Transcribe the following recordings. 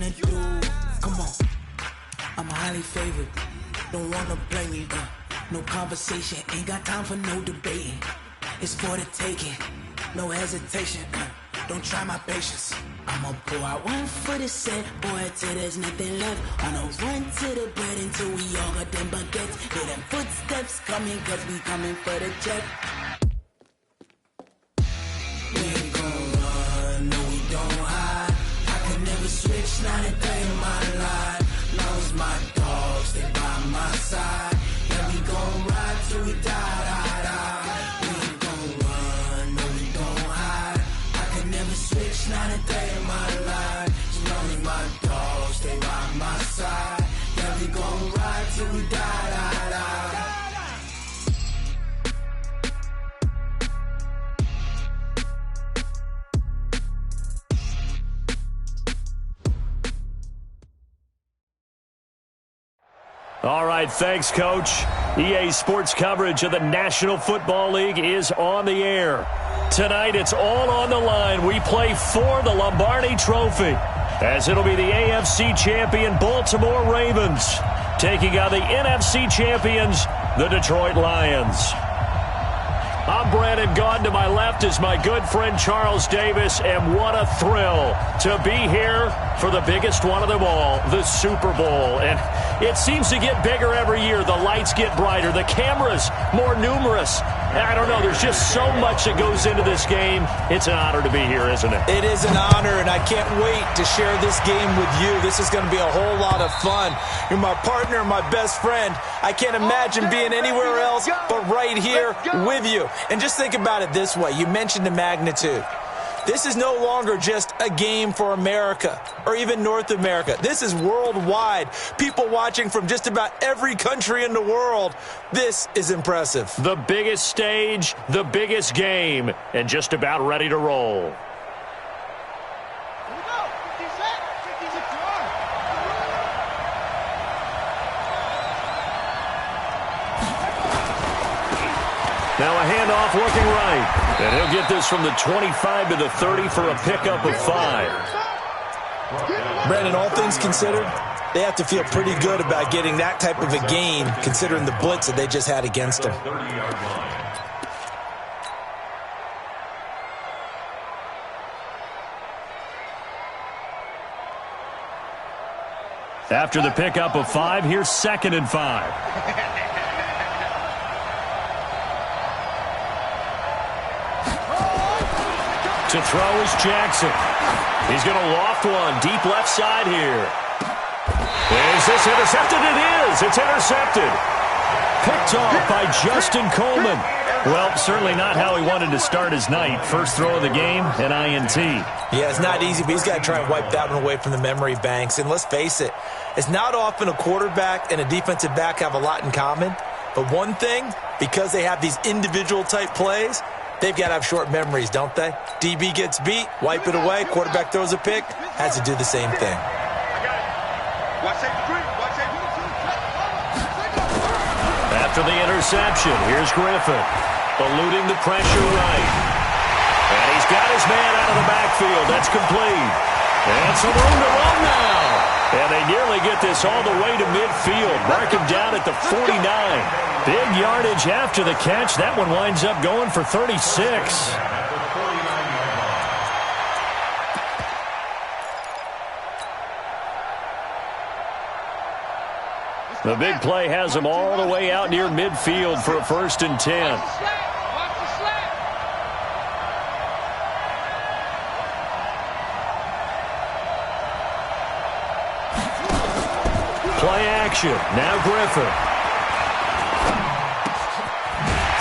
wanna do. Come on, I'm highly favored. Don't wanna blame me. No conversation, ain't got time for no debating. It's for the taking, no hesitation. Don't try my patience. I'ma pull out one for the set, boy, till there's nothing left. On a run to the bread until we all got them baguettes. Hear them footsteps coming, cause we coming for the check. We ain't gon' run, no we don't hide. I can never switch, not a day in my life. Long as my dogs, stay by my side. Yeah, we gon' ride till we die, die, die. We ain't gon' run, no we don't hide. I can never switch, not a day in my life. As long as my dogs stay by my side. Yeah, we gon' ride till we die, die, die. All right, thanks, Coach. EA Sports coverage of the National Football League is on the air. Tonight, it's all on the line. We play for the Lombardi Trophy, as it'll be the AFC champion Baltimore Ravens taking on the NFC champions, the Detroit Lions. I'm Brandon Gaudin. To my left is my good friend Charles Davis, and what a thrill to be here for the biggest one of them all, the Super Bowl. And it seems to get bigger every year. The lights get brighter, the cameras more numerous. I don't know, there's just so much that goes into this game. It's an honor to be here, isn't it? It is an honor, and I can't wait to share this game with you. This is going to be a whole lot of fun. You're my partner, my best friend. I can't imagine being anywhere else but right here with you. And just think about it this way. You mentioned the magnitude. This is no longer just a game for America or even North America. This is worldwide. People watching from just about every country in the world. This is impressive. The biggest stage, the biggest game, and just about ready to roll. Now a handoff looking right. And he'll get this from the 25 to the 30 for a pickup of 5. Brandon, all things considered, they have to feel pretty good about getting that type of a gain, considering the blitz that they just had against them. After the pickup of 5, here's 2nd and 5. To throw is Jackson. He's going to loft one deep left side here. Is this intercepted? It is. It's intercepted. Picked off by Justin Coleman. Well, certainly not how he wanted to start his night. First throw of the game, an INT. Yeah, it's not easy, but he's got to try and wipe that one away from the memory banks. And let's face it, it's not often a quarterback and a defensive back have a lot in common. But one thing, because they have these individual type plays, they've got to have short memories, don't they? DB gets beat, wipe it away, quarterback throws a pick, has to do the same thing. After the interception, here's Griffin, eluding the pressure right. And he's got his man out of the backfield. That's complete. And some room to run now. And they nearly get this all the way to midfield. Mark him down at the 49. Big yardage after the catch. That one winds up going for 36. The big play has him all the way out near midfield for a 1st and 10. Play action. Now Griffin.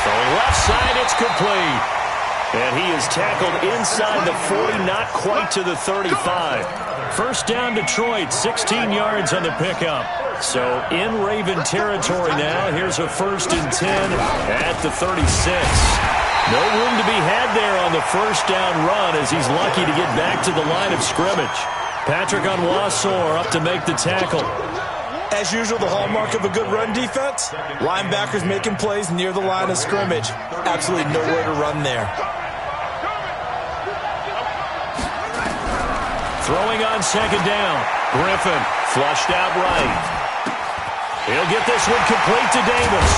Throwing left side, it's complete. And he is tackled inside the 40, not quite to the 35. First down Detroit, 16 yards on the pickup. So in Raven territory now. Here's a 1st and 10 at the 36. No room to be had there on the first down run as he's lucky to get back to the line of scrimmage. Patrick Onwuasor up to make the tackle. As usual, the hallmark of a good run defense, linebackers making plays near the line of scrimmage. Absolutely nowhere to run there. Throwing on 2nd down. Griffin flushed out right. He'll get this one complete to Davis.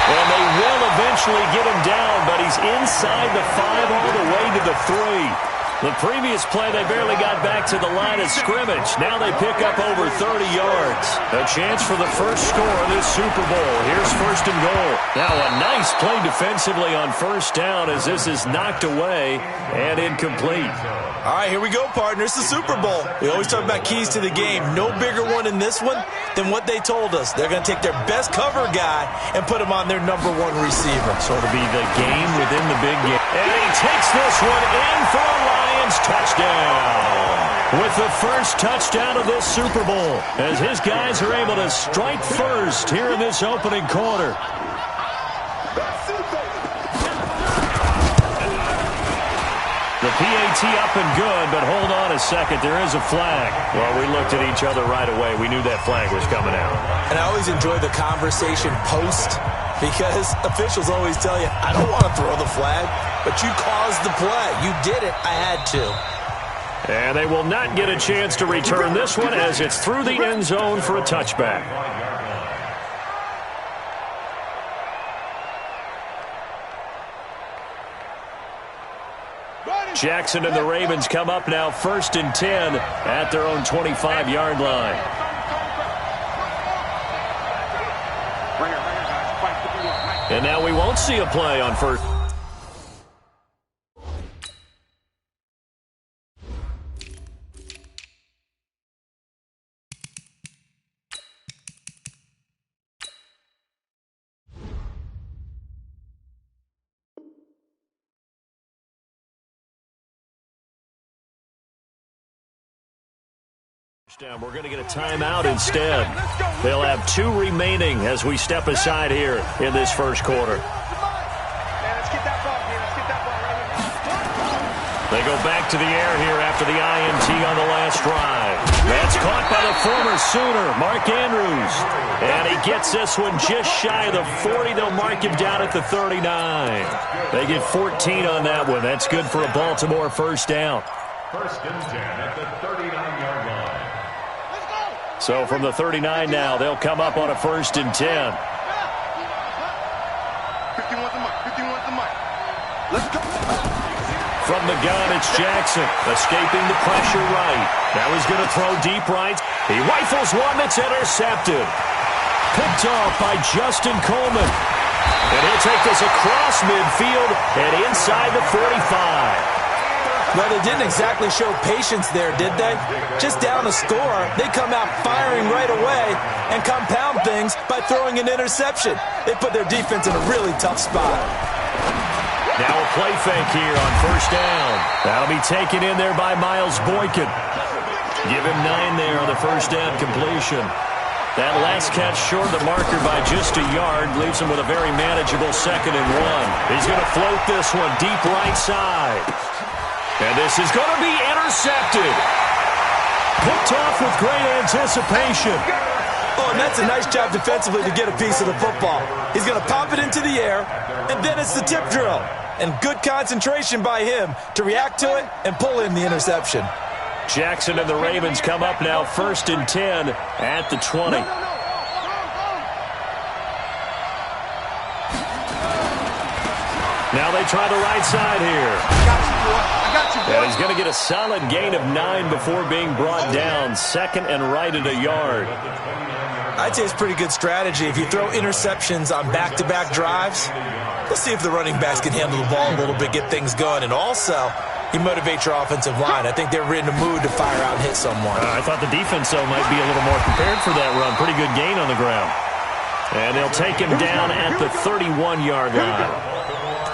And they will eventually get him down, but he's inside the 5 all the way to the 3. The previous play, they barely got back to the line of scrimmage. Now they pick up over 30 yards. A chance for the first score of this Super Bowl. Here's first and goal. Now a nice play defensively on first down as this is knocked away and incomplete. All right, here we go, partner. It's the Super Bowl. We always talk about keys to the game. No bigger one in this one than what they told us. They're going to take their best cover guy and put him on their #1 receiver. So to be the game within the big game. And he takes this one in for a Lions touchdown. With the first touchdown of this Super Bowl, as his guys are able to strike first here in this opening quarter. The PAT up and good, but hold on a second. There is a flag. Well, we looked at each other right away. We knew that flag was coming out. And I always enjoy the conversation post because officials always tell you, I don't want to throw the flag, but you caused the play. You did it. I had to. And they will not get a chance to return this one as it's through the end zone for a touchback. Jackson and the Ravens come up now first and 10 at their own 25-yard line. And now we won't see a play on first. We're going to get a timeout instead. They'll have 2 remaining as we step aside here in this first quarter. They go back to the air here after the INT on the last drive. That's caught by the former Sooner, Mark Andrews. And he gets this one just shy of the 40. They'll mark him down at the 39. They get 14 on that one. That's good for a Baltimore first down. First and 10 at the 39-yard line. So from the 39 now, they'll come up on a first and 10. 51's the mark. 51's the mark. Let's go. From the gun, it's Jackson, escaping the pressure right. Now he's going to throw deep right. He rifles one that's intercepted. Picked off by Justin Coleman. And he'll take this across midfield and inside the 45. Well, they didn't exactly show patience there, did they? Just down a score, they come out firing right away and compound things by throwing an interception. They put their defense in a really tough spot. Now a play fake here on first down. That'll be taken in there by Miles Boykin. Give him 9 there on the first down completion. That last catch short the marker by just a yard leaves him with a very manageable 2nd and 1. He's going to float this one deep right side. And this is going to be intercepted. Picked off with great anticipation. Oh, and that's a nice job defensively to get a piece of the football. He's going to pop it into the air, and then it's the tip drill. And good concentration by him to react to it and pull in the interception. Jackson and the Ravens come up now first and 10 at the 20. Now they try the right side here. I got you, boy. And he's going to get a solid gain of 9 before being brought down. 2nd and right at a yard. I'd say it's pretty good strategy. If you throw interceptions on back-to-back drives, let's see if the running backs can handle the ball a little bit, get things going. And also, you motivate your offensive line. I think they're in the mood to fire out and hit someone. I thought the defense, though, might be a little more prepared for that run. Pretty good gain on the ground. And they'll take him down at the 31-yard line.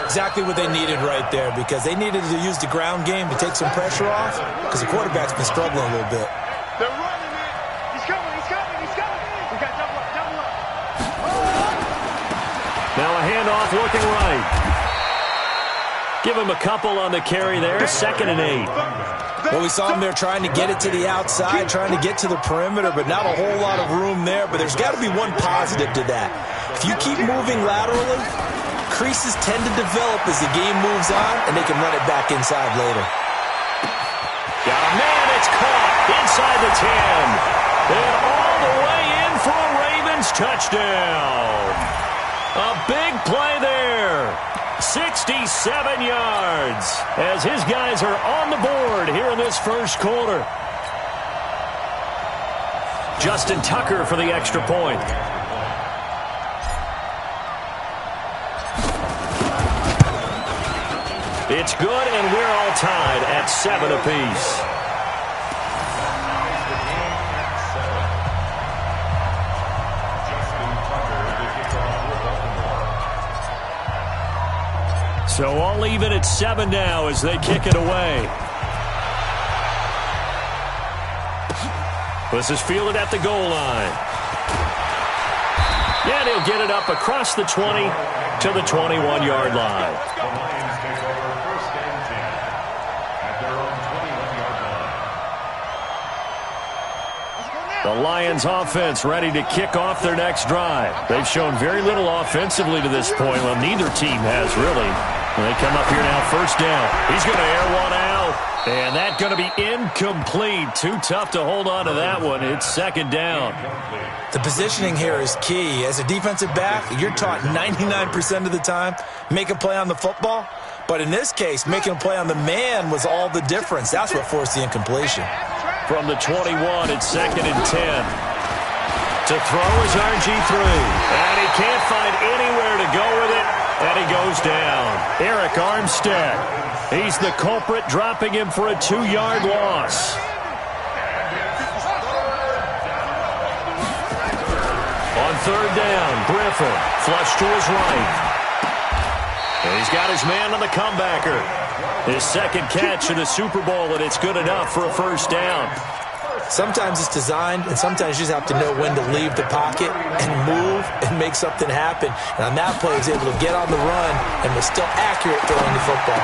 Exactly what they needed right there, because they needed to use the ground game to take some pressure off, because the quarterback's been struggling a little bit. They're running it. He's coming. We got double up. Now a handoff looking right. Give him a couple on the carry there. 2nd and 8. Well, we saw him there trying to get it to the outside, trying to get to the perimeter, but not a whole lot of room there. But there's got to be one positive to that. If you keep moving laterally, creases tend to develop as the game moves on, and they can run it back inside later. Got a man, it's caught inside the 10. And all the way in for a Ravens touchdown. A big play there. 67 yards as his guys are on the board here in this first quarter. Justin Tucker for the extra point. It's good, and we're all tied at 7 apiece. So all even at 7 now as they kick it away. This is fielded at the goal line. And he'll get it up across the 20 to the 21-yard line. The Lions take over first and 10 at their own 21-yard line. The Lions offense ready to kick off their next drive. They've shown very little offensively to this point. Well, neither team has really. And they come up here now, first down. He's going to air one out. And that's going to be incomplete. Too tough to hold on to that one. It's second down. The positioning here is key. As a defensive back, you're taught 99% of the time, make a play on the football. But in this case, making a play on the man was all the difference. That's what forced the incompletion. From the 21, it's second and 10. To throw is RG3. And he can't find anywhere to go with it. And he goes down. Eric Armstead. He's the culprit, dropping him for a 2-yard loss. On third down, Griffin. Flush to his right. And he's got his man on the comebacker. His second catch in the Super Bowl, and it's good enough for a first down. Sometimes it's designed, and sometimes you just have to know when to leave the pocket and move and make something happen. And on that play, he was able to get on the run and was still accurate throwing the football.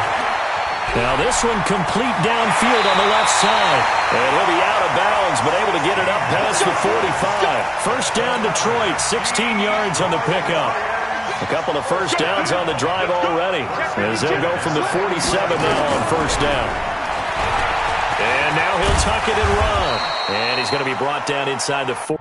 Now this one complete downfield on the left side. And he'll be out of bounds, but able to get it up past the 45. First down Detroit, 16 yards on the pickup. A couple of first downs on the drive already, as they'll go from the 47 now on first down. And now he'll tuck it and run. And he's going to be brought down inside the 4.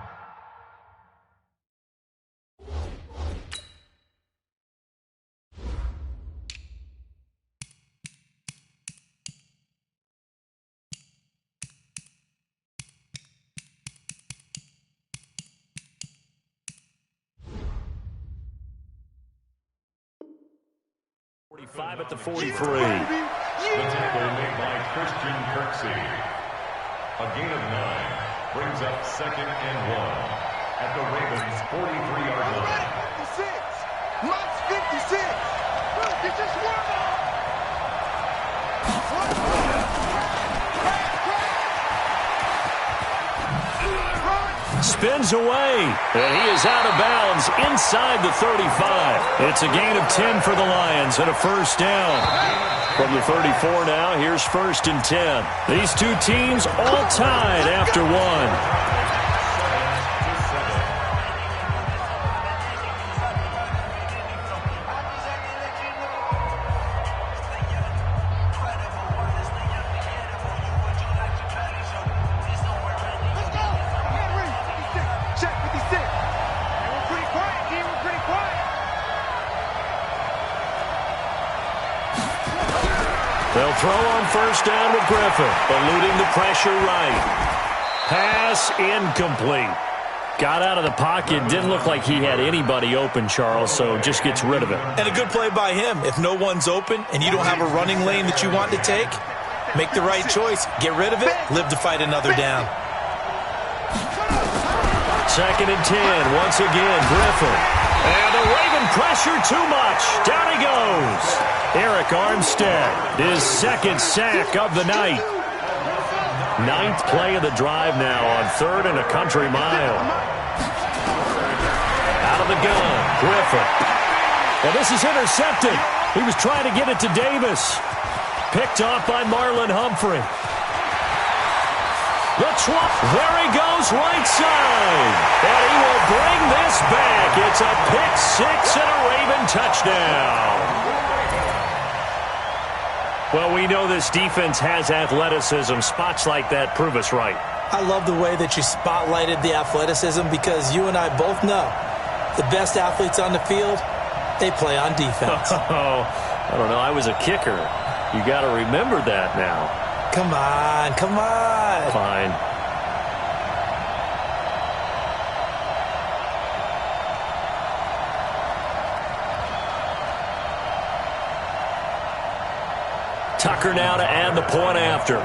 At the 43. The tackle made by Christian Kirksey. A gain of 9 brings up second and 1 at the Ravens' 43-yard line. 56. Max 56. This is Spins away, and he is out of bounds inside the 35. It's a gain of 10 for the Lions and a first down. From the 34 now, here's first and 10. These two teams all tied after one. They'll throw on first down with Griffin, eluding the pressure right. Pass incomplete. Got out of the pocket. Didn't look like he had anybody open, Charles, so just gets rid of it. And a good play by him. If no one's open and you don't have a running lane that you want to take, make the right choice. Get rid of it. Live to fight another down. Second and 10. Once again, Griffin. And the Raven pressure too much. Down he goes. Eric Armstead, his second sack of the night. Ninth play of the drive now on third and a country mile. Out of the gun, Griffin. Well, this is intercepted. He was trying to get it to Davis. Picked off by Marlon Humphrey. The swap. There he goes, right side. And he will bring this back. It's a pick six and a Raven touchdown. Well, we know this defense has athleticism. Spots like that prove us right. I love the way that you spotlighted the athleticism because you and I both know the best athletes on the field, they play on defense. Oh, I don't know. I was a kicker. You got to remember that now. Come on, come on. Fine. Tucker now to add the point after.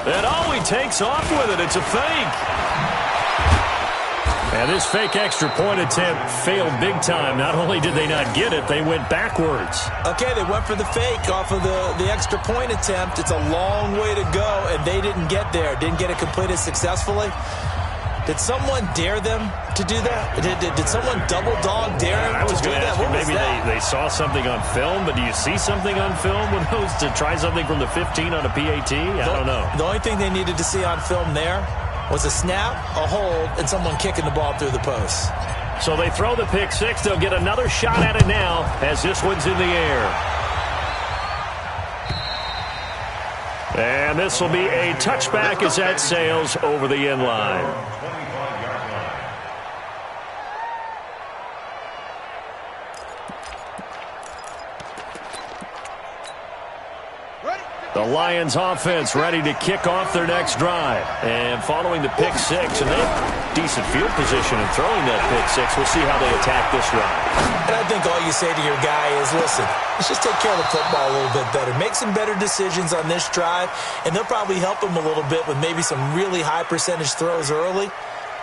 And he takes off with it. It's a fake. And this fake extra point attempt failed big time. Not only did they not get it, they went backwards. Okay, they went for the fake off of the extra point attempt. It's a long way to go, and they didn't get there. Didn't get it completed successfully. Did someone dare them to do that? Did someone double dog dare them to do that? What was that? Maybe they saw something on film, but do you see something on film with those to try something from the 15 on a PAT? I don't know. The only thing they needed to see on film there was a snap, a hold, and someone kicking the ball through the post. So they throw the pick six. They'll get another shot at it now as this one's in the air. And this will be a touchback as that sails over the end line. The Lions offense ready to kick off their next drive. And following the pick six, and they have decent field position in throwing that pick six. We'll see how they attack this drive. And I think all you say to your guy is, listen, let's just take care of the football a little bit better. Make some better decisions on this drive, and they'll probably help him a little bit with maybe some really high percentage throws early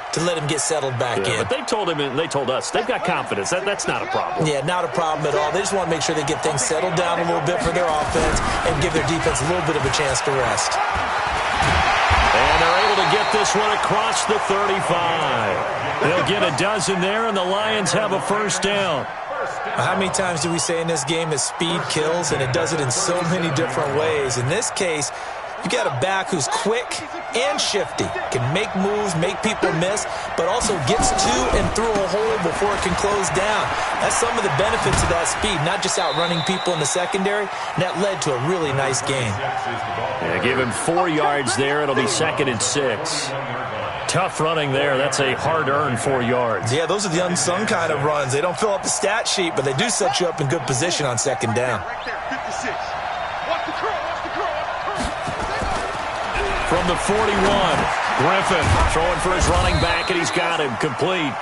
to let him get settled back in. But they told him and they told us they've got confidence. That's not a problem. Yeah, not a problem at all. They just want to make sure they get things settled down a little bit for their offense and give their defense a little bit of a chance to rest. And they're able to get this one across the 35. They'll get a dozen there, and the Lions have a first down. How many times do we say in this game that speed kills, and it does it in so many different ways? In this case, you got a back who's quick and shifty, can make moves, make people miss, but also gets to and through a hole before it can close down. That's some of the benefits of that speed, not just outrunning people in the secondary, and that led to a really nice game. Yeah, give him 4 yards there. It'll be 2nd and 6. Tough running there. That's a hard-earned 4 yards. Yeah, those are the unsung kind of runs. They don't fill up the stat sheet, but they do set you up in good position on 2nd down. Right there, 56. Watch the curl, watch the curl, watch the curl. From the 41, Griffin throwing for his running back, and he's got him complete.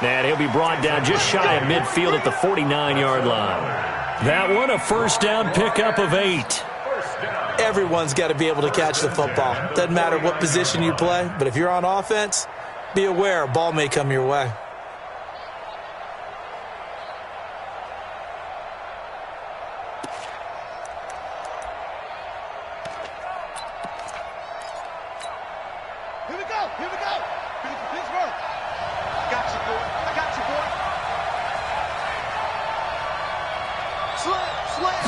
And he'll be brought down just shy of midfield at the 49-yard line. That one, a first down pickup of 8. Everyone's got to be able to catch the football. Doesn't matter what position you play, but if you're on offense, be aware a ball may come your way. Here we go, here we go. Pittsburgh. I got you, boy. I got you, boy. Slam.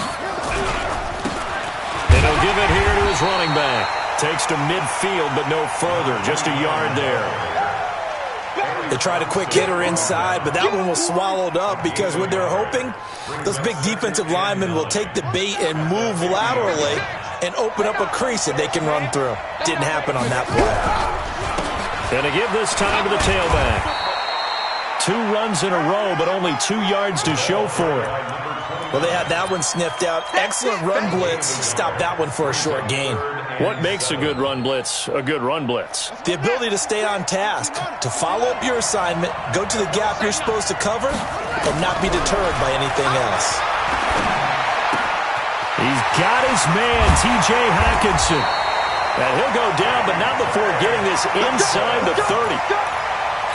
And he'll give it here to his running back. Takes to midfield, but no further. Just a yard there. They tried a quick hitter inside, but that one was swallowed up because what they're hoping, those big defensive linemen will take the bait and move laterally and open up a crease that they can run through. Didn't happen on that play. And to give this time to the tailback. 2 runs in a row, but only 2 yards to show for it. Well, they had that one sniffed out. Excellent run blitz. Stopped that one for a short gain. What makes a good run blitz a good run blitz? The ability to stay on task, to follow up your assignment, go to the gap you're supposed to cover, and not be deterred by anything else. He's got his man, T.J. Hockenson. And he'll go down, but not before getting this inside the 30.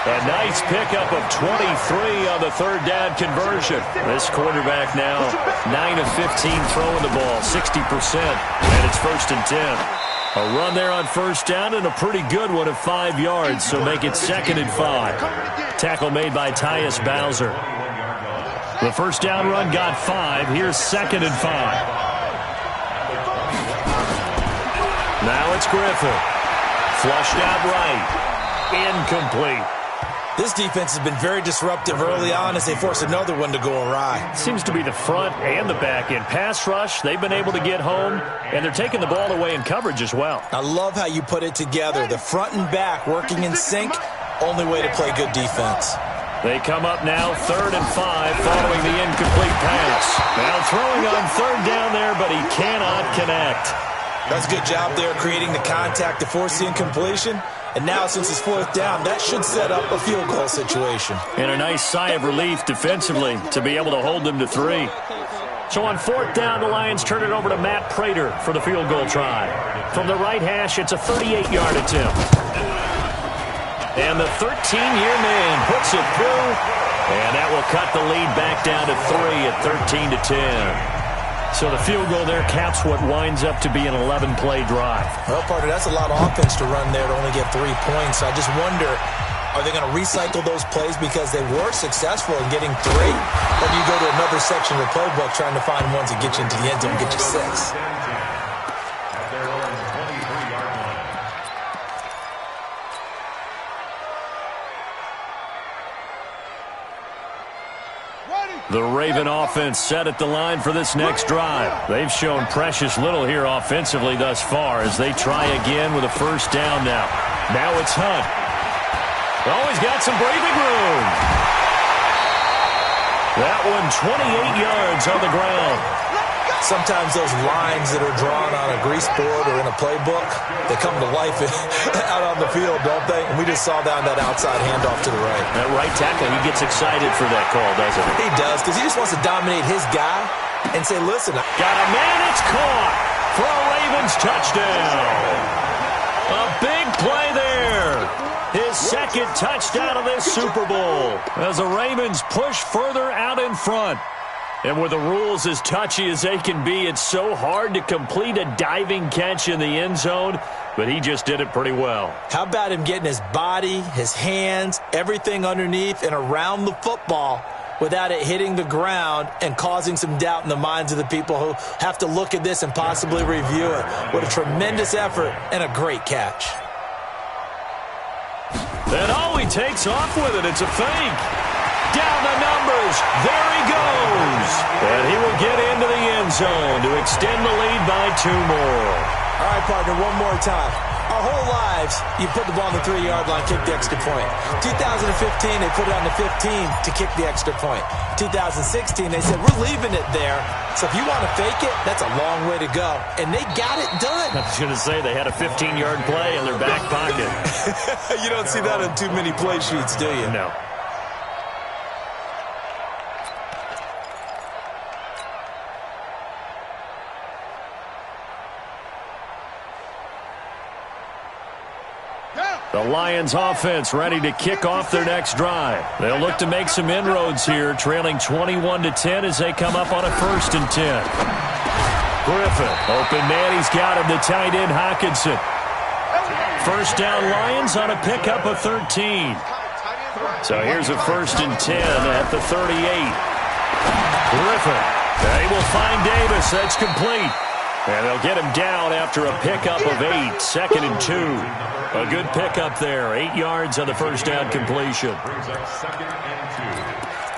A nice pickup of 23 on the 3rd down conversion. This quarterback now 9 of 15 throwing the ball, 60%, and it's 1st and 10. A run there on 1st down and a pretty good one of 5 yards, so make it 2nd and 5. Tackle made by Tyus Bowser. The 1st down run got 5. Here's 2nd and 5. Now it's Griffin. Flushed out right. Incomplete. This defense has been very disruptive early on as they force another one to go awry. Seems to be the front and the back end. Pass rush, they've been able to get home, and they're taking the ball away in coverage as well. I love how you put it together. The front and back working in sync, only way to play good defense. They come up now, 3rd and 5, following the incomplete pass. Now throwing on 3rd down there, but he cannot connect. That's a good job there creating the contact to force the incompletion. And now, since it's 4th down, that should set up a field goal situation. And a nice sigh of relief defensively to be able to hold them to 3. So on 4th down, the Lions turn it over to Matt Prater for the field goal try. From the right hash, it's a 38-yard attempt. And the 13-year man puts it through. And that will cut the lead back down to 3 at 13-10. So the field goal there caps what winds up to be an 11-play drive. Well, partner, that's a lot of offense to run there to only get 3 points. I just wonder, are they going to recycle those plays because they were successful in getting 3? Or do you go to another section of the playbook trying to find ones that get you into the end zone and get you 6? The Raven offense set at the line for this next drive. They've shown precious little here offensively thus far as they try again with a 1st down now. Now it's Hunt. Oh, he's got some breathing room. That one 28 yards on the ground. Sometimes those lines that are drawn on a grease board or in a playbook, they come to life out on the field, don't they? And we just saw down that outside handoff to the right. That right tackle, he gets excited for that call, doesn't he? He does, because he just wants to dominate his guy and say, listen. Got a man, it's caught for a Ravens touchdown. A big play there. His 2nd touchdown of this Super Bowl as the Ravens push further out in front. And with the rules as touchy as they can be, it's so hard to complete a diving catch in the end zone, but he just did it pretty well. How about him getting his body, his hands, everything underneath and around the football without it hitting the ground and causing some doubt in the minds of the people who have to look at this and possibly review it. What a tremendous effort and a great catch. And he takes off with it. It's a fake. Down the numbers. There he goes. And he will get into the end zone to extend the lead by 2 more. All right, partner, one more time. Our whole lives, you put the ball on the 3-yard line, kick the extra point. 2015, they put it on the 15 to kick the extra point. 2016, they said, we're leaving it there. So if you want to fake it, that's a long way to go. And they got it done. I was going to say they had a 15-yard play in their back pocket. You don't see that on too many play sheets, do you? No. The Lions offense ready to kick off their next drive. They'll look to make some inroads here, trailing 21-10 as they come up on a 1st and 10. Griffin, open man, he's got him, the tight end Hockenson. 1st down Lions on a pickup of 13. So here's a 1st and 10 at the 38. Griffin, they will find Davis, that's complete. And they'll get him down after a pickup of 8, 2nd and 2. A good pickup there, 8 yards on the 1st down completion. Brings up 2nd and 2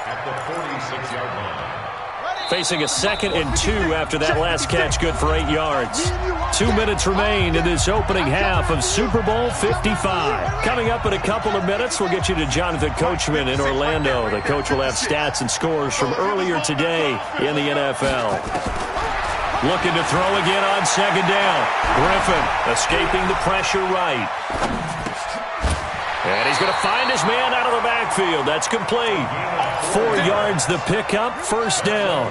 at the 46-yard line. Facing a 2nd and 2 after that last catch, good for 8 yards. 2 minutes remain in this opening half of Super Bowl 55. Coming up in a couple of minutes, we'll get you to Jonathan Coachman in Orlando. The coach will have stats and scores from earlier today in the NFL. Looking to throw again on 2nd down. Griffin escaping the pressure right. And he's going to find his man out of the backfield. That's complete. 4 yards the pickup, 1st down.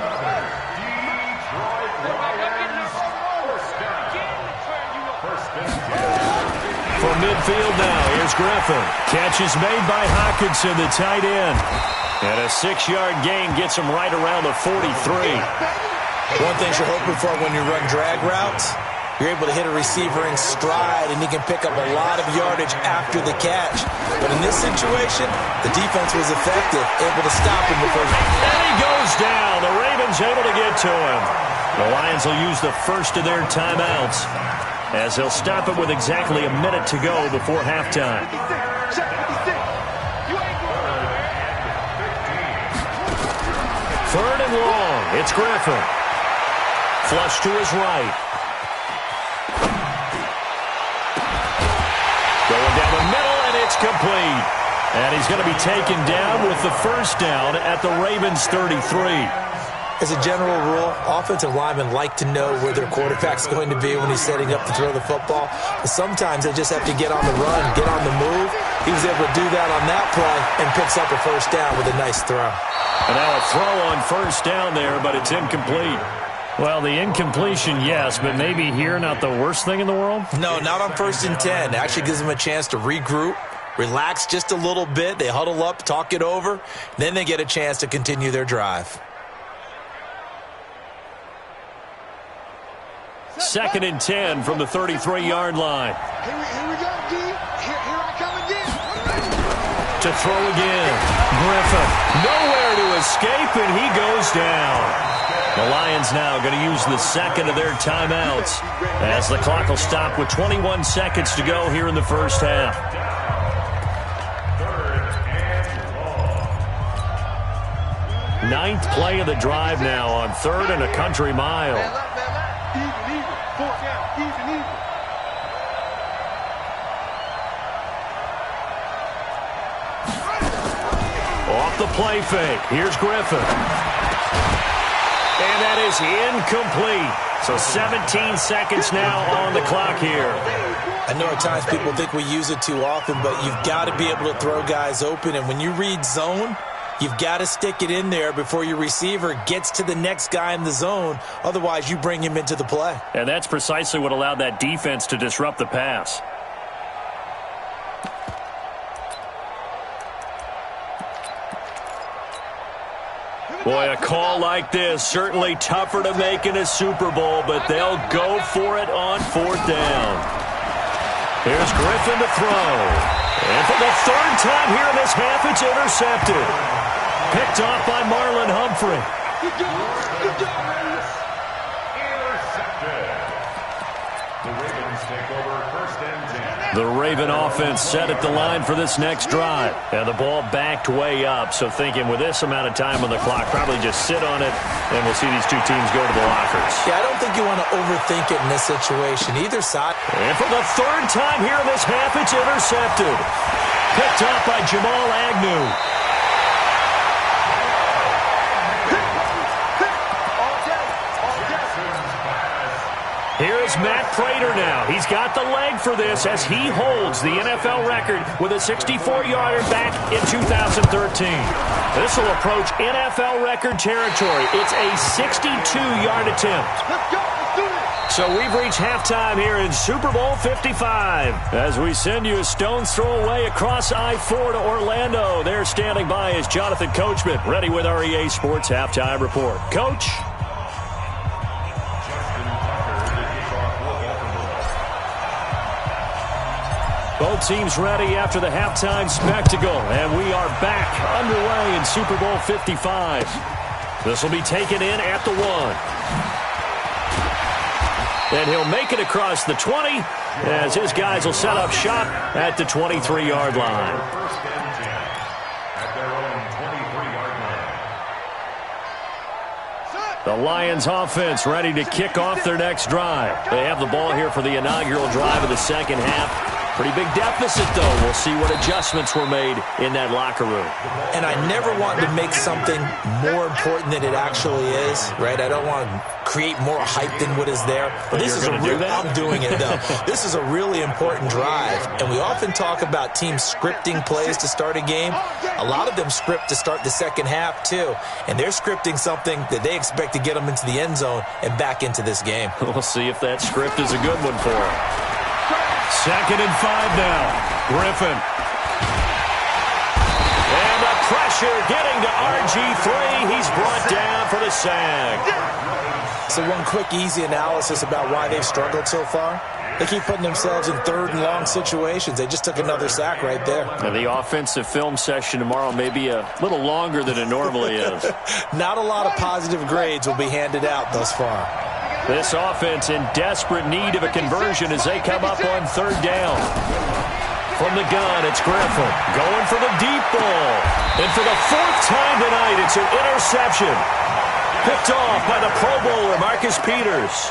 From midfield now, here's Griffin. Catch is made by Hockenson, the tight end. And a 6-yard gain gets him right around the 43. One thing you're hoping for when you run drag routes, you're able to hit a receiver in stride, and he can pick up a lot of yardage after the catch. But in this situation, the defense was effective, able to stop him before. And he goes down. The Ravens able to get to him. The Lions will use the first of their timeouts as they'll stop it with exactly a minute to go before halftime. long. It's Griffin. Flush to his right. Going down the middle, and it's complete. And he's going to be taken down with the first down at the Ravens' 33. As a general rule, offensive linemen like to know where their quarterback's going to be when he's setting up to throw the football. But sometimes they just have to get on the run, get on the move. He was able to do that on that play and picks up a first down with a nice throw. And now a throw on first down there, but it's incomplete. Well, the incompletion, yes, but maybe here not the worst thing in the world? No, not on 1st and 10. It actually gives them a chance to regroup, relax just a little bit. They huddle up, talk it over. Then they get a chance to continue their drive. 2nd and 10 from the 33-yard line. Here we go, D. Here I come again. To throw again. Griffin nowhere to escape, and he goes down. The Lions now going to use the second of their timeouts as the clock will stop with 21 seconds to go here in the first half. 9th play of the drive now on 3rd and a country mile. Even. 4th down. Even. Off the play fake. Here's Griffin. And that is incomplete. So 17 seconds now on the clock here. I know at times people think we use it too often, but you've got to be able to throw guys open. And when you read zone, you've got to stick it in there before your receiver gets to the next guy in the zone. Otherwise, you bring him into the play. And that's precisely what allowed that defense to disrupt the pass. Boy, a call like this, certainly tougher to make in a Super Bowl, but they'll go for it on 4th down. Here's Griffin to throw. And for the 3rd time here in this half, it's intercepted. Picked off by Marlon Humphrey. Intercepted. The Ravens take over 1st and 10. The Raven offense set at the line for this next drive. And the ball backed way up, so thinking with this amount of time on the clock, probably just sit on it, and we'll see these two teams go to the lockers. Yeah, I don't think you want to overthink it in this situation. Either side. And for the 3rd time here in this half, it's intercepted. Picked off by Jamal Agnew. Here's Matt Prater now. He's got the leg for this as he holds the NFL record with a 64-yarder back in 2013. This will approach NFL record territory. It's a 62-yard attempt. Let's go. Let's do this. So we've reached halftime here in Super Bowl 55. As we send you a stone's throw away across I-4 to Orlando. There standing by is Jonathan Coachman, ready with our EA Sports Halftime Report. Coach? Both teams ready after the halftime spectacle, and we are back underway in Super Bowl 55. This will be taken in at the 1. And he'll make it across the 20 as his guys will set up shop at the 23-yard line. 1st and 10 at their own 23-yard line. The Lions offense ready to kick off their next drive. They have the ball here for the inaugural drive of the second half. Pretty big deficit, though. We'll see what adjustments were made in that locker room. And I never want to make something more important than it actually is, right? I don't want to create more hype than what is there. But this is I'm doing it, though. This is a really important drive. And we often talk about teams scripting plays to start a game. A lot of them script to start the second half, too. And they're scripting something that they expect to get them into the end zone and back into this game. We'll see if that script is a good one for them. 2nd and 5 now. Griffin. And the pressure getting to RG3. He's brought down for the sack. So one quick, easy analysis about why they've struggled so far. They keep putting themselves in 3rd and long situations. They just took another sack right there. And the offensive film session tomorrow may be a little longer than it normally is. Not a lot of positive grades will be handed out thus far. This offense in desperate need of a conversion as they come up on 3rd down. From the gun, it's Griffin going for the deep ball. And for the 4th time tonight, it's an interception. Picked off by the Pro Bowler, Marcus Peters.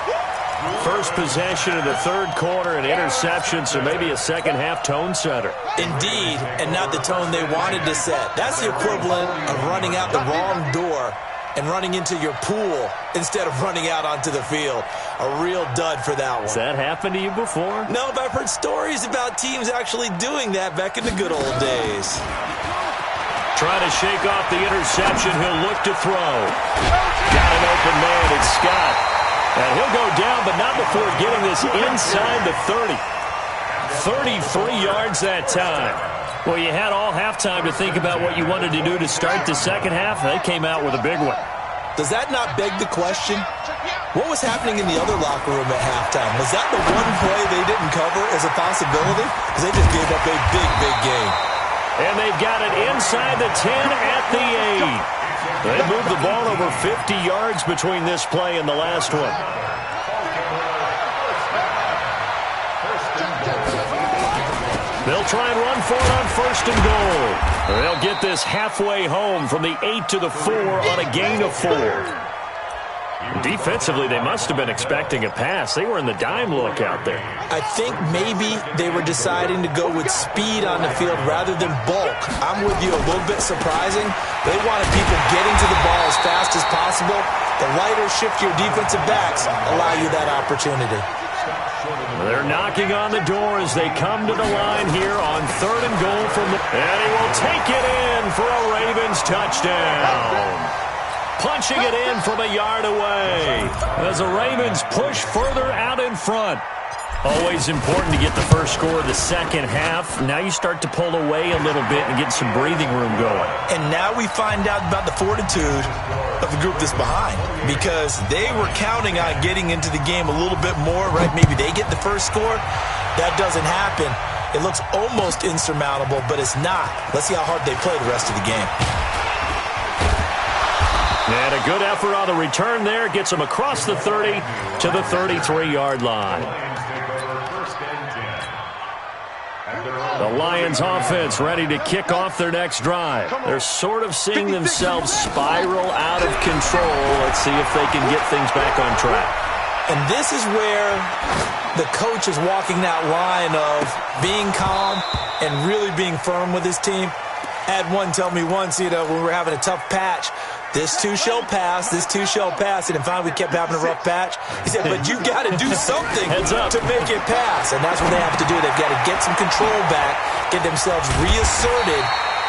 First possession of the third quarter, an interception, so maybe a second-half tone setter. Indeed, and not the tone they wanted to set. That's the equivalent of running out the wrong door and running into your pool instead of running out onto the field. A real dud for that one. Has that happened to you before? No, but I've heard stories about teams actually doing that back in the good old days. Trying to shake off the interception. He'll look to throw. Got an open man. It's Scott. And he'll go down, but not before getting this inside the 30. 33 yards that time. Well, you had all halftime to think about what you wanted to do to start the second half. They came out with a big one. Does that not beg the question? What was happening in the other locker room at halftime? Was that the one play they didn't cover as a possibility? Because they just gave up a big, big game. And they've got it inside the 10 at the 8. They moved the ball over 50 yards between this play and the last one. They'll try and run for it on first and goal. They'll get this halfway home from the 8 to the 4 on a gain of 4. Defensively, they must have been expecting a pass. They were in the dime look out there. I think maybe they were deciding to go with speed on the field rather than bulk. I'm with you, a little bit surprising. They wanted people getting to the ball as fast as possible. The lighter, shiftier defensive backs allow you that opportunity. They're knocking on the door as they come to the line here on third and goal from the... And he will take it in for a Ravens touchdown. Punching it in from a yard away as the Ravens push further out in front. Always important to get the first score of the second half. Now you start to pull away a little bit and get some breathing room going. And now we find out about the fortitude of the group that's behind, because they were counting on getting into the game a little bit more, right? Maybe they get the first score. That doesn't happen. It looks almost insurmountable, but it's not. Let's see how hard they play the rest of the game. And a good effort on the return there. Gets them across the 30 to the 33-yard line. The Lions offense ready to kick off their next drive. They're sort of seeing themselves spiral out of control. Let's see if they can get things back on track. And this is where the coach is walking that line of being calm and really being firm with his team. I had one tell me once, when we were having a tough patch, this too shall pass, this too shall pass. And finally we kept having a rough patch. He said, but you got to do something to make it pass. And that's what they have to do. They've got to get some control back, get themselves reasserted,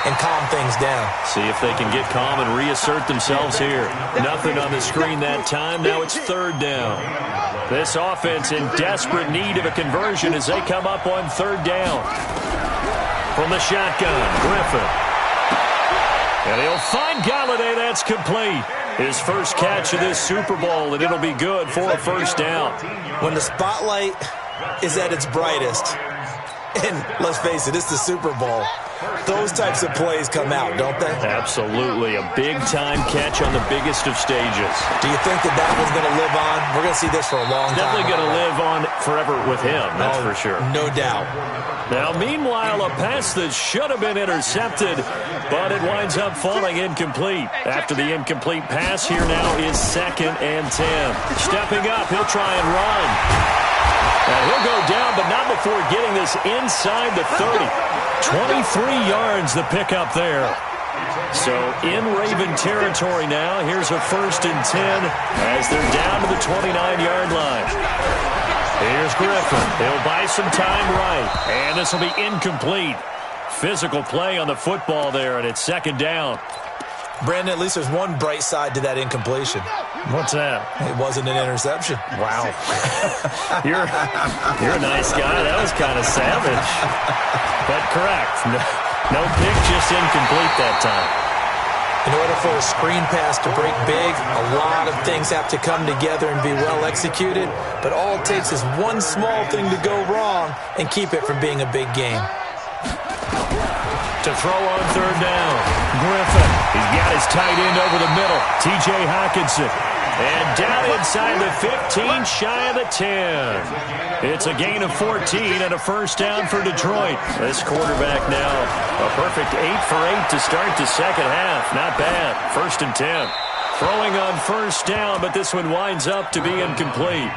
and calm things down. See if they can get calm and reassert themselves here. Nothing on the screen that time. Now it's third down. This offense in desperate need of a conversion as they come up on third down. From the shotgun, Griffin. And he'll find Galladay. That's complete. His first catch of this Super Bowl, and it'll be good for a first down. When the spotlight is at its brightest, and let's face it, it's the Super Bowl, those types of plays come out, don't they? Absolutely. A big-time catch on the biggest of stages. Do you think that one's going to live on? We're going to see this for a long time. Definitely going to live on forever with him, that's for sure. No doubt. Now, meanwhile, a pass that should have been intercepted, but it winds up falling incomplete. After the incomplete pass, here now is 2nd and 10. Stepping up, he'll try and run. And he'll go down, but not before getting this inside the 30. 23 yards the pickup there. So in Raven territory now. Here's a 1st and 10 as they're down to the 29-yard line. Here's Griffin. He'll buy some time right. And this will be incomplete. Physical play on the football there, and it's 2nd down. Brandon, at least there's one bright side to that incompletion. What's that? It wasn't an interception. Wow. You're a nice guy. That was kind of savage. But correct. No pick, just incomplete that time. In order for a screen pass to break big, a lot of things have to come together and be well executed. But all it takes is one small thing to go wrong and keep it from being a big game. To throw on third down, Griffin. He's got his tight end over the middle, T.J. Hockenson. And down inside the 15, shy of the 10. It's a gain of 14 and a first down for Detroit. This quarterback now, a perfect 8 for 8 to start the second half. Not bad. 1st and 10. Throwing on first down, but this one winds up to be incomplete.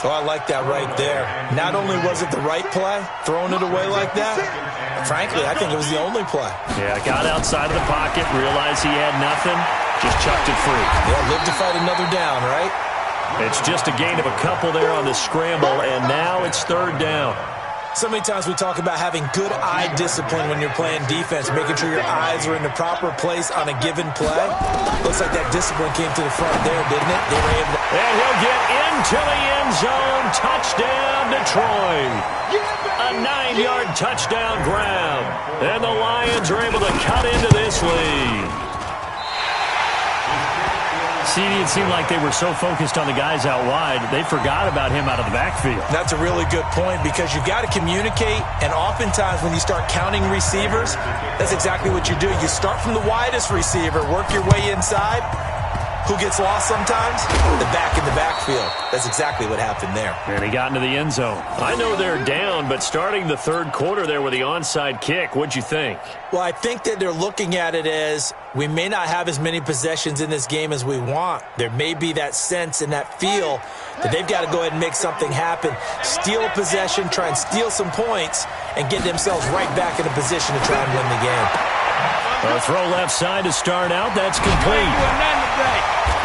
Oh, I like that right there. Not only was it the right play, throwing it away like that, frankly, I think it was the only play. Yeah, got outside of the pocket, realized he had nothing, just chucked it free. Yeah, live to fight another down, right? It's just a gain of a couple there on the scramble, and now it's third down. So many times we talk about having good eye discipline when you're playing defense, making sure your eyes are in the proper place on a given play. Looks like that discipline came to the front there, didn't it? They were able to... And he'll get into the end zone. Touchdown, Detroit. A 9-yard touchdown grab. And the Lions are able to cut into this lead. It seemed like they were so focused on the guys out wide, they forgot about him out of the backfield. That's a really good point because you've got to communicate, and oftentimes when you start counting receivers, that's exactly what you do. You start from the widest receiver, work your way inside. Who gets lost sometimes? The back in the backfield. That's exactly what happened there. And he got into the end zone. I know they're down, but starting the third quarter there with the onside kick, what'd you think? Well, I think that they're looking at it as we may not have as many possessions in this game as we want. There may be that sense and that feel that they've got to go ahead and make something happen. Steal a possession, try and steal some points, and get themselves right back in a position to try and win the game. A throw left side to start out. That's complete.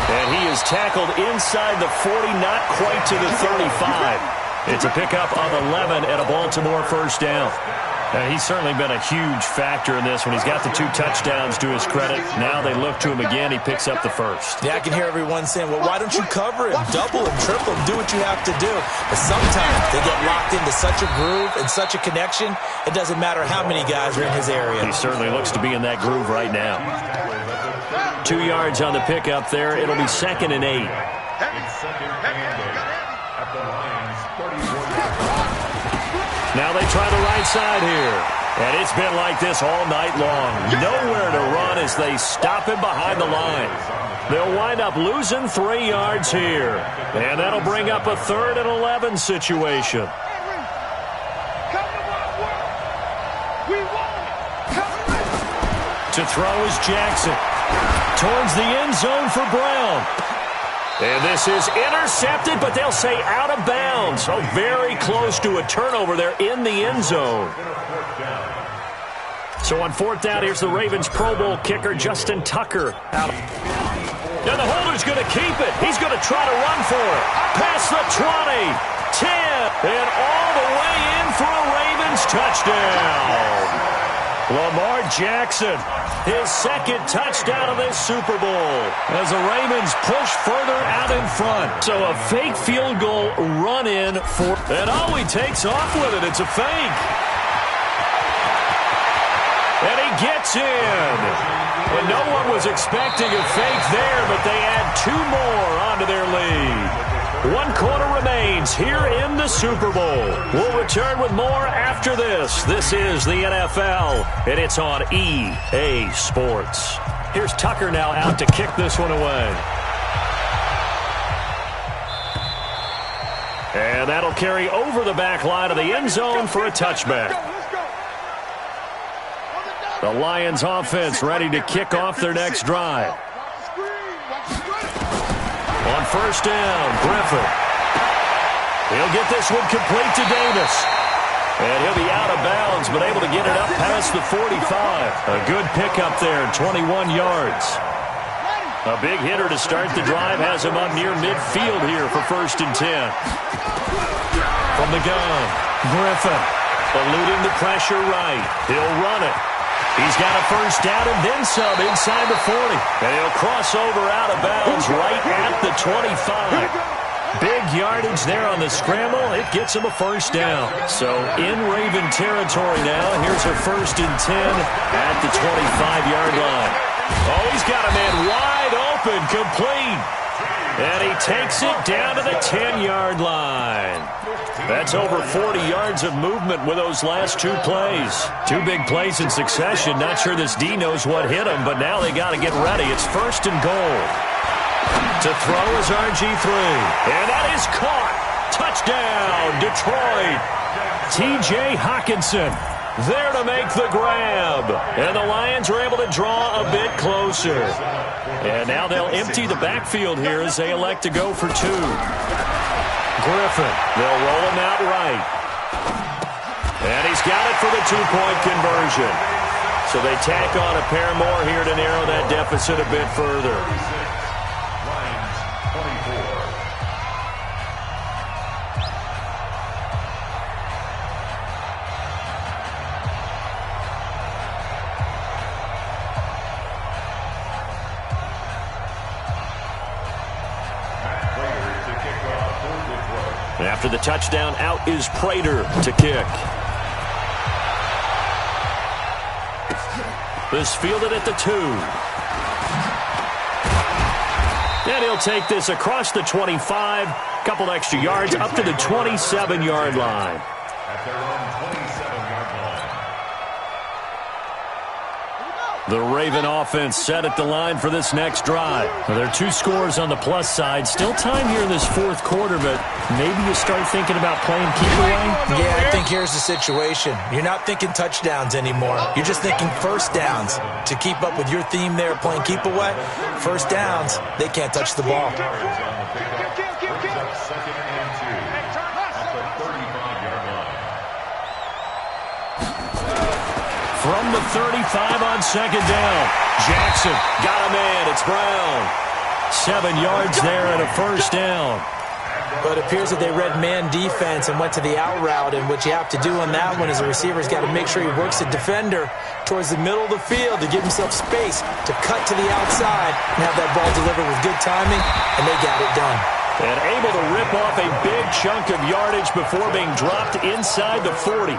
And he is tackled inside the 40, not quite to the 35. It's a pickup of 11 and a Baltimore first down. He's certainly been a huge factor in this one. He's got the 2 touchdowns to his credit. Now they look to him again. He picks up the first. Yeah, I can hear everyone saying, well, why don't you cover him? Double him, triple him, do what you have to do. But sometimes they get locked into such a groove and such a connection, it doesn't matter how many guys are in his area. He certainly looks to be in that groove right now. 2 yards on the pickup there. It'll be 2nd and 8. It's 2nd and 8 at the Lions' 34-yard line. Now they try the right side here. And it's been like this all night long. Nowhere to run as they stop him behind the line. They'll wind up losing 3 yards here. And that'll bring up a 3rd and 11 situation. To throw is Jackson. Towards the end zone for Brown. And this is intercepted, but they'll say out of bounds. So very close to a turnover there in the end zone. So on 4th down, here's the Ravens Pro Bowl kicker, Justin Tucker. Out. And the holder's going to keep it. He's going to try to run for it. Past the 20, 10, and all the way in for a Ravens touchdown. Lamar Jackson, his 2nd touchdown of this Super Bowl as the Ravens push further out in front. So a fake field goal run in for, and oh, he takes off with it. It's a fake. And he gets in. And no one was expecting a fake there, but they add 2 more onto their lead. 1 quarter remains here in the Super Bowl. We'll return with more after this. This is the NFL, and it's on EA Sports. Here's Tucker now out to kick this one away. And that'll carry over the back line of the end zone for a touchback. The Lions offense ready to kick off their next drive. On first down, Griffin. He'll get this one complete to Davis. And he'll be out of bounds, but able to get it up past the 45. A good pickup there, 21 yards. A big hitter to start the drive has him up near midfield here for 1st and 10. From the gun, Griffin eluding the pressure right. He'll run it. He's got a first down and then some inside the 40. And he'll cross over out of bounds right at the 25. Big yardage there on the scramble. It gets him a first down. So in Raven territory now. Here's a 1st and 10 at the 25-yard line. Oh, he's got a man wide open, complete. And he takes it down to the 10-yard line. That's over 40 yards of movement with those last 2 plays. 2 big plays in succession. Not sure this D knows what hit him, but now they got to get ready. It's 1st and goal. To throw is RG3. And that is caught. Touchdown, Detroit. T.J. Hockenson there to make the grab. And the Lions are able to draw a bit closer. And now they'll empty the backfield here as they elect to go for 2. Griffin, they'll roll him out right. And he's got it for the 2-point conversion. So they tack on a pair more here to narrow that deficit a bit further. After the touchdown, out is Prater to kick. This fielded at the 2. And he'll take this across the 25. Couple extra yards up to the 27-yard line. At their own 27-yard line. The Raven offense set at the line for this next drive. Well, there are 2 scores on the plus side. Still time here in this 4th quarter, but maybe you start thinking about playing keep away? Yeah, I think here's the situation. You're not thinking touchdowns anymore. You're just thinking first downs. To keep up with your theme there, playing keep away, first downs, they can't touch the ball. Brings up 2nd and 2 at the 35-yard line. From the 35 on 2nd down. Jackson got a man. It's Brown. 7 yards there and a first down. But it appears that they read man defense and went to the out route, and what you have to do on that one is the receiver's got to make sure he works the defender towards the middle of the field to give himself space to cut to the outside and have that ball delivered with good timing, and they got it done. And able to rip off a big chunk of yardage before being dropped inside the 40.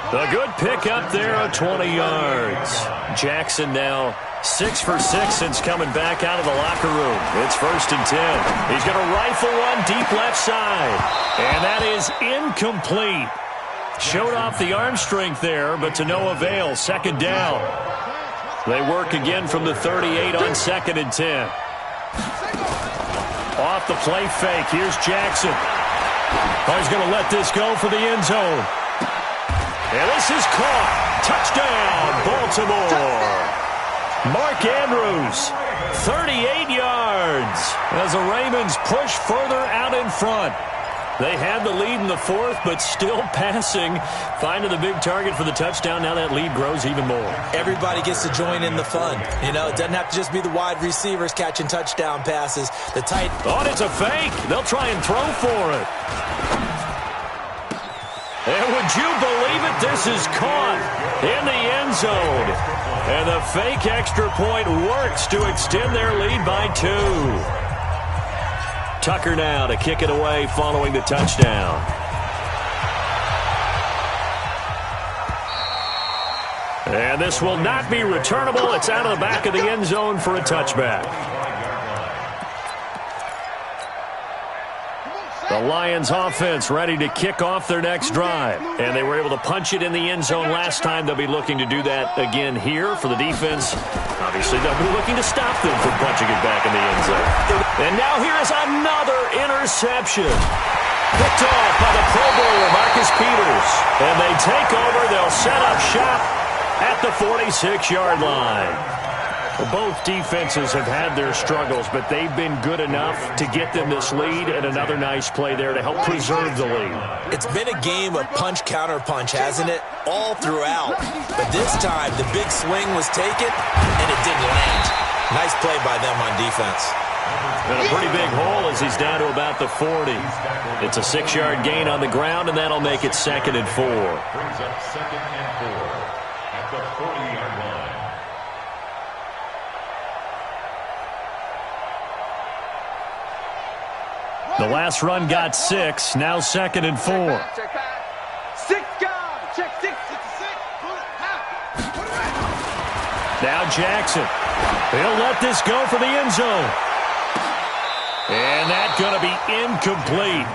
A good pick up there at 20 yards. Jackson now 6 for 6 since coming back out of the locker room. It's 1st and 10. He's going to rifle one deep left side. And that is incomplete. Showed off the arm strength there, but to no avail. 2nd down. They work again from the 38 on 2nd and 10. Off the play fake. Here's Jackson. Oh, he's going to let this go for the end zone. And this is caught. Touchdown, Baltimore. Mark Andrews, 38 yards as the Ravens push further out in front. They had the lead in the 4th, but still passing. Finding the big target for the touchdown. Now that lead grows even more. Everybody gets to join in the fun. You know, it doesn't have to just be the wide receivers catching touchdown passes. The tight... Oh, it's a fake. They'll try and throw for it. And would you believe it? This is caught in the end zone. And the fake extra point works to extend their lead by 2. Tucker now to kick it away following the touchdown. And this will not be returnable. It's out of the back of the end zone for a touchback. The Lions offense ready to kick off their next drive. And they were able to punch it in the end zone last time. They'll be looking to do that again here for the defense. Obviously, they'll be looking to stop them from punching it back in the end zone. And now here is another interception. Picked off by the Pro Bowler, Marcus Peters. And they take over. They'll set up shop at the 46-yard line. Well, both defenses have had their struggles, but they've been good enough to get them this lead, and another nice play there to help preserve the lead. It's been a game of punch-counter-punch, hasn't it? All throughout. But this time, the big swing was taken, and it didn't land. Nice play by them on defense. And a pretty big hole as he's down to about the 40. It's a 6-yard gain on the ground, and that'll make it 2nd and 4. Brings up 2nd and 4 at the 40-yard line. The last run got 6. Now 2nd and 4. Check back. 6 gone. Check 6. It's a 6. Pull it out. Put it right. Now Jackson. He'll let this go for the end zone. And that's going to be incomplete.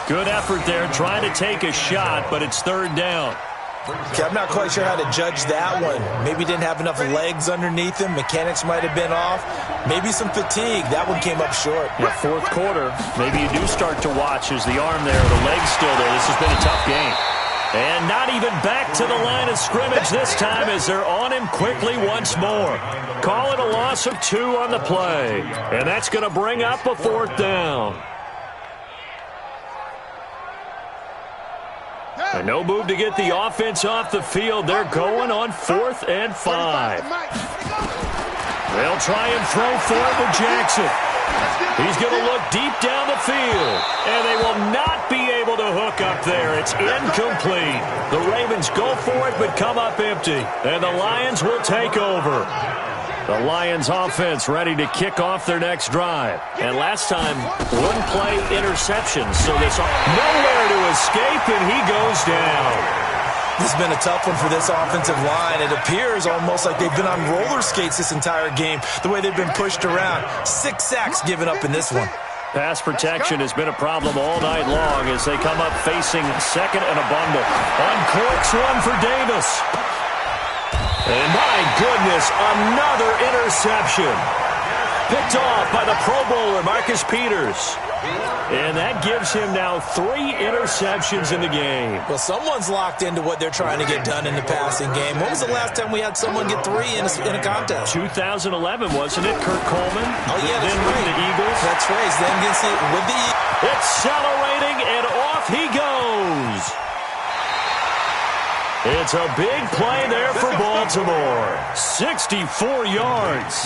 Good effort there trying to take a shot, but it's 3rd down. Okay, I'm not quite sure how to judge that one. Maybe didn't have enough legs underneath him. Mechanics might have been off. Maybe some fatigue. That one came up short. Yeah, 4th quarter. Maybe you do start to watch as the arm there, the leg's still there. This has been a tough game. And not even back to the line of scrimmage this time as they're on him quickly once more. Call it a loss of 2 on the play. And that's going to bring up a 4th down. And no move to get the offense off the field. They're going on 4th and 5. They'll try and throw forward with Jackson. He's going to look deep down the field, and they will not be able to hook up there. It's incomplete. The Ravens go for it but come up empty, and the Lions will take over. The Lions offense ready to kick off their next drive. And last time, 1-play interception, so there's nowhere to escape, and he goes down. This has been a tough one for this offensive line. It appears almost like they've been on roller skates this entire game, the way they've been pushed around. 6 sacks given up in this one. Pass protection has been a problem all night long as they come up facing 2nd and a bundle. Uncorks one for Davis. And my goodness, another interception. Picked off by the Pro Bowler, Marcus Peters. And that gives him now 3 interceptions in the game. Well, someone's locked into what they're trying to get done in the passing game. When was the last time we had someone get 3 in a contest? 2011, wasn't it? Kurt Coleman. Oh, yeah, that's then right. with the Eagles. That's right. Then against with the Eagles. Accelerating, and off he goes. It's a big play there for Baltimore. 64 yards.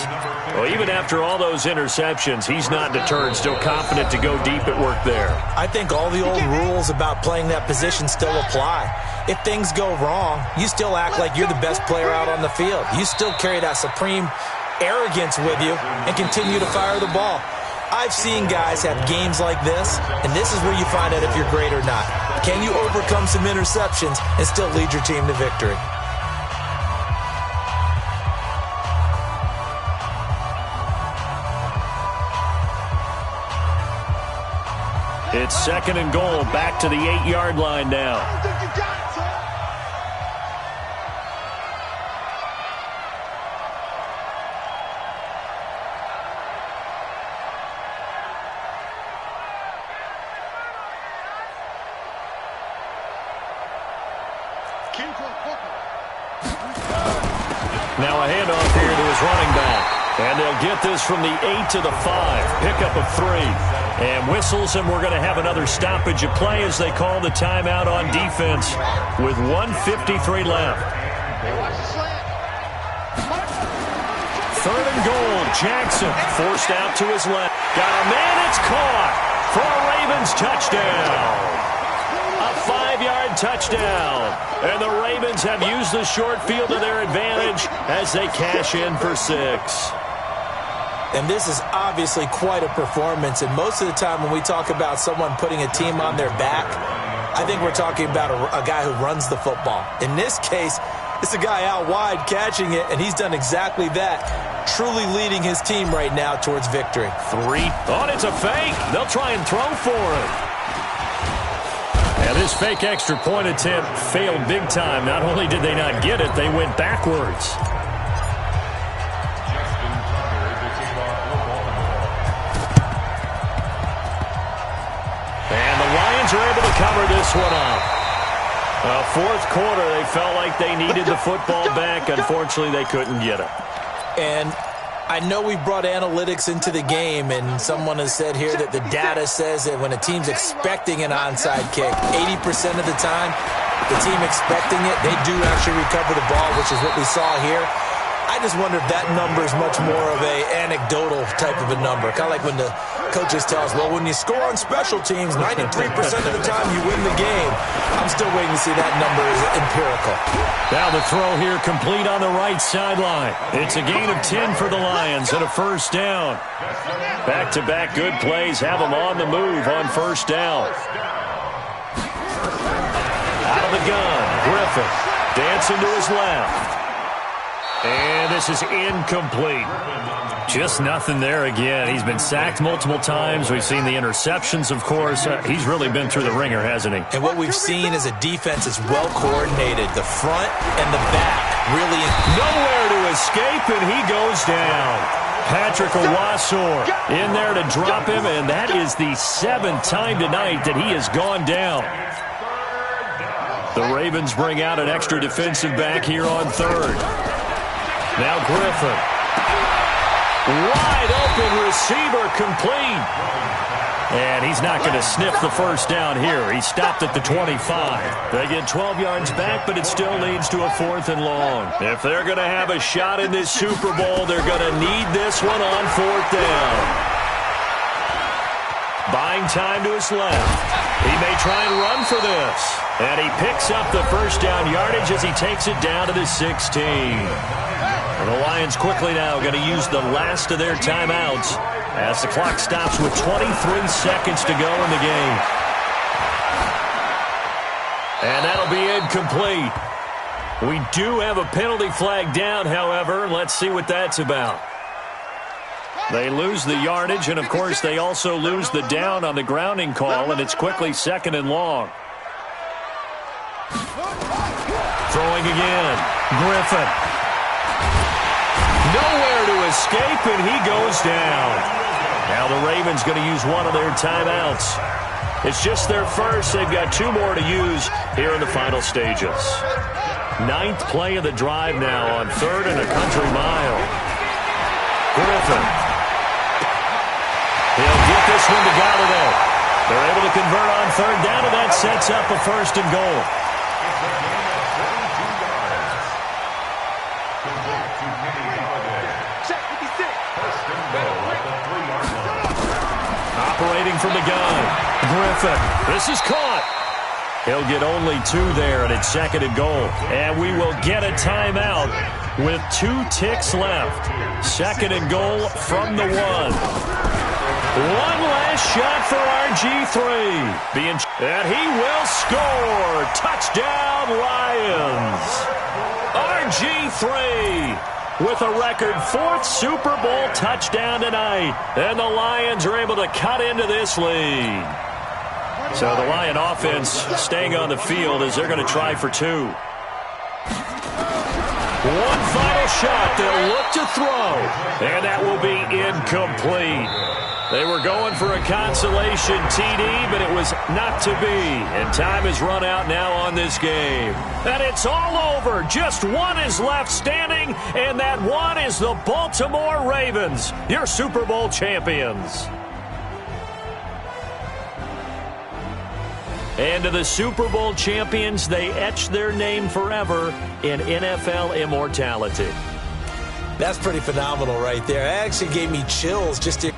Well, even after all those interceptions, he's not deterred, still confident to go deep at work there. I think all the old rules about playing that position still apply. If things go wrong, you still act like you're the best player out on the field. You still carry that supreme arrogance with you and continue to fire the ball. I've seen guys have games like this, and this is where you find out if you're great or not. Can you overcome some interceptions and still lead your team to victory? It's 2nd and goal, back to the 8-yard line now. Now a handoff here to his running back. And they'll get this from the 8 to the 5. Pickup of 3. And whistles, and we're going to have another stoppage of play as they call the timeout on defense with 1:53 left. 3rd and goal. Jackson forced out to his left. Got a man. It's caught for a Ravens touchdown. A 5-yard touchdown. And the Ravens have used the short field to their advantage as they cash in for 6. And this is obviously quite a performance. And most of the time when we talk about someone putting a team on their back, I think we're talking about a guy who runs the football. In this case, it's a guy out wide catching it, and he's done exactly that, truly leading his team right now towards victory. 3. Oh, it's a fake. They'll try and throw for it. And this fake extra point attempt failed big time. Not only did they not get it, they went backwards. And the Lions are able to cover this one up. 4th quarter, they felt like they needed the football back. Unfortunately, they couldn't get it. And I know we brought analytics into the game, and someone has said here that the data says that when a team's expecting an onside kick, 80% of the time, the team expecting it, they do actually recover the ball, which is what we saw here. I just wonder if that number is much more of a anecdotal type of a number. Kind of like when the coaches tell us, well, when you score on special teams, 93% of the time you win the game. I'm still waiting to see that number is empirical. Now the throw here complete on the right sideline. It's a gain of 10 for the Lions and a 1st down. Back-to-back good plays have them on the move on 1st down. Out of the gun, Griffin dancing to his left. And this is incomplete. Just nothing there again. He's been sacked multiple times. We've seen the interceptions, of course. He's really been through the ringer, hasn't he? And what we've seen is a defense is well coordinated. The front and the back really. Nowhere to escape, and he goes down. Patrick Owasor in there to drop him, and that is the 7th time tonight that he has gone down. The Ravens bring out an extra defensive back here on third. Now Griffin. Wide open receiver, complete. And he's not going to sniff the first down here. He stopped at the 25. They get 12 yards back, but it still leads to a 4th and long. If they're going to have a shot in this Super Bowl, they're going to need this one on 4th down. Buying time to his left. He may try and run for this. And he picks up the first down yardage as he takes it down to the 16. And the Lions quickly now going to use the last of their timeouts as the clock stops with 23 seconds to go in the game. And that'll be incomplete. We do have a penalty flag down, however. Let's see what that's about. They lose the yardage, and, of course, they also lose the down on the grounding call, and it's quickly 2nd and long. Throwing again. Griffin. Nowhere to escape, and he goes down. Now the Ravens going to use one of their timeouts. It's just their first. They've got 2 more to use here in the final stages. 9th play of the drive now on 3rd and a country mile. Griffin. He'll get this one to Galladay. They're able to convert on 3rd down, and that sets up a 1st and goal. Operating from the gun. Griffin. This is caught. He'll get only 2 there, and it's 2nd and goal. And we will get a timeout with 2 ticks left. 2nd and goal from the 1. One last shot for RG3. And he will score. Touchdown, Lions. RG3 with a record 4th Super Bowl touchdown tonight. And the Lions are able to cut into this lead. So the Lion offense staying on the field as they're going to try for 2. One final shot. They'll look to throw. And that will be incomplete. They were going for a consolation TD, but it was not to be. And time has run out now on this game. And it's all over. Just one is left standing, and that one is the Baltimore Ravens, your Super Bowl champions. And to the Super Bowl champions, they etch their name forever in NFL immortality. That's pretty phenomenal right there. It actually gave me chills just to...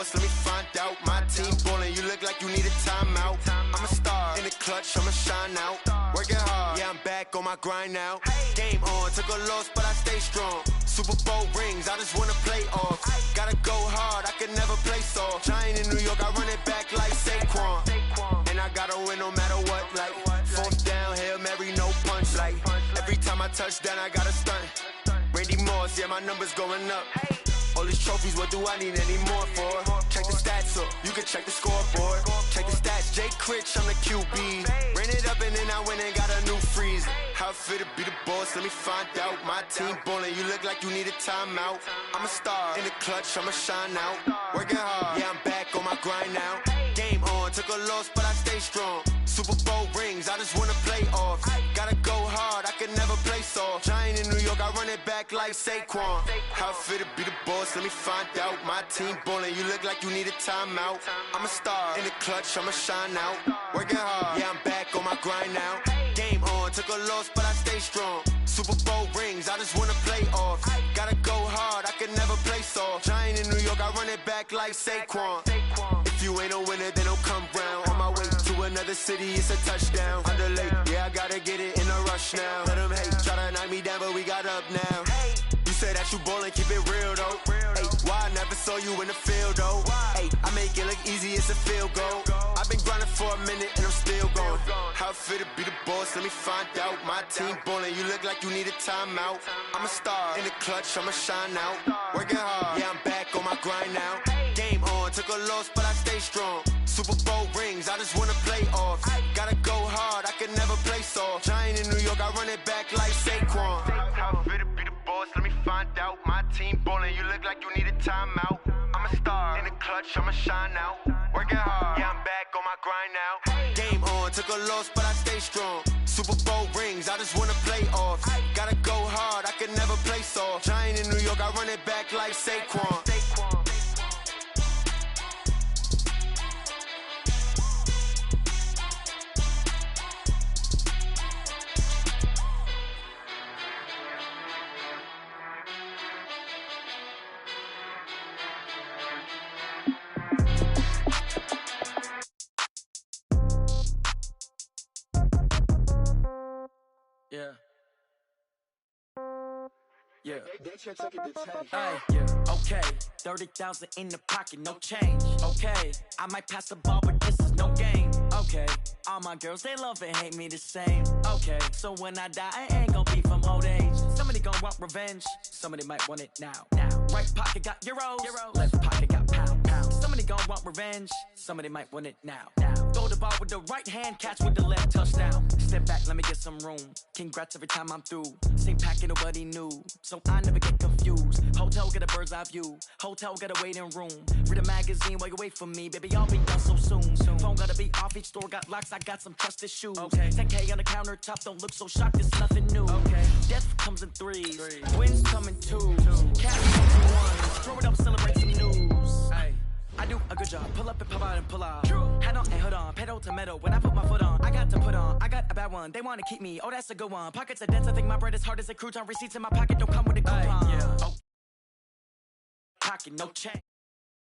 Let me find out. My team ballin', you look like you need a timeout. I'm a star in the clutch, I'ma shine out. Working hard, yeah, I'm back on my grind now. Game on, took a loss, but I stay strong. Super Bowl rings, I just wanna play off. Gotta go hard, I can never play soft. Giant in New York, I run it back like Saquon. And I gotta win no matter what, like 4th down, Hail Mary, no punch. Like every time I touch down, I gotta stunt. Randy Moss, yeah, my numbers going up. All these trophies, what do I need any more for? Check the stats up, you can check the scoreboard. Check the stats, Jay Critch, I'm the QB. Ran it up and then I went and got a new freeze. How it feel to be the boss, let me find out. My team ballin', you look like you need a timeout. I'm a star in the clutch, I'ma shine out. Working hard, yeah, I'm back on my grind now. Game on, took a loss, but I stay strong. Super Bowl rings, I just wanna play off. Gotta go hard, I can never play soft. Giant in New York, I run it back like Saquon. How it feel to be the boss, let me find out. My team ballin', you look like you need a timeout. I'm a star in the clutch, I'ma shine out. Working hard, yeah, I'm back on my grind now. Game on, took a loss, but I stay strong. Super Bowl rings, I just wanna play off. Gotta go hard, I can never play soft. Giant in New York, I run it back like Saquon. If you ain't a winner, then don't come round. On my way to another city, it's a touchdown. Underlay, yeah, I gotta get it in a rush now. Let them hate, try to knock me down, but we got up now. You say that you ballin', keep it real though. Hey, why I never saw you in the field though? Hey, I make it look easy, it's a field goal. I've been grinding for a minute and I'm still going. How it feel to be the boss, let me find out. My team ballin', you look like you need a timeout. I'm a star in the clutch, I'ma shine out. Working hard, yeah, I'm back on my grind now. Game on, took a loss, but I stay strong. Super Bowl rings, I just wanna play off. Gotta go hard, I can never play soft. Giant in New York, I run it back like Saquon. How it feel to be the boss, let me find out. My team ballin', you look like you need a timeout. I'm a star in the clutch, I'ma shine out. Working hard, yeah, I'm back on my grind now. Game on, took a loss, but I stay strong. Super Bowl rings, I just wanna play off. Gotta go hard, I can never play soft. Giant in New York, I run it back like Saquon. Yeah. Yeah. Hey, yeah. Okay. 30,000 in the pocket, no change. Okay. I might pass the ball, but this is no game. Okay. All my girls, they love and hate me the same. Okay. So when I die, I ain't gonna be from old age. Somebody gon' want revenge. Somebody might want it now. Right pocket got euros. Left pocket got pound. Somebody gon' want revenge. Somebody might want it now. Throw the ball with the right hand, catch with the left, touchdown. Step back, let me get some room. Congrats every time I'm through. Same packet, nobody knew. So I never get confused. Hotel get a bird's eye view. Hotel got a waiting room. Read a magazine while you wait for me. Baby, I'll be done so soon. Phone gotta be off, each store got locks. I got some trusted shoes. 10K on the countertop, don't look so shocked, it's nothing new. Death comes in threes. Wins come in twos. Cash comes in ones. Throw it up, celebrate some news. I do a good job. Pull up and pop out and pull out. Head on and hood on. Pedal to metal. When I put my foot on, I got to put on. I got a bad one. They want to keep me. Oh, that's a good one. Pockets are dense. I think my bread is hard as a crouton. Receipts in my pocket don't come with a coupon. Pocket, no change.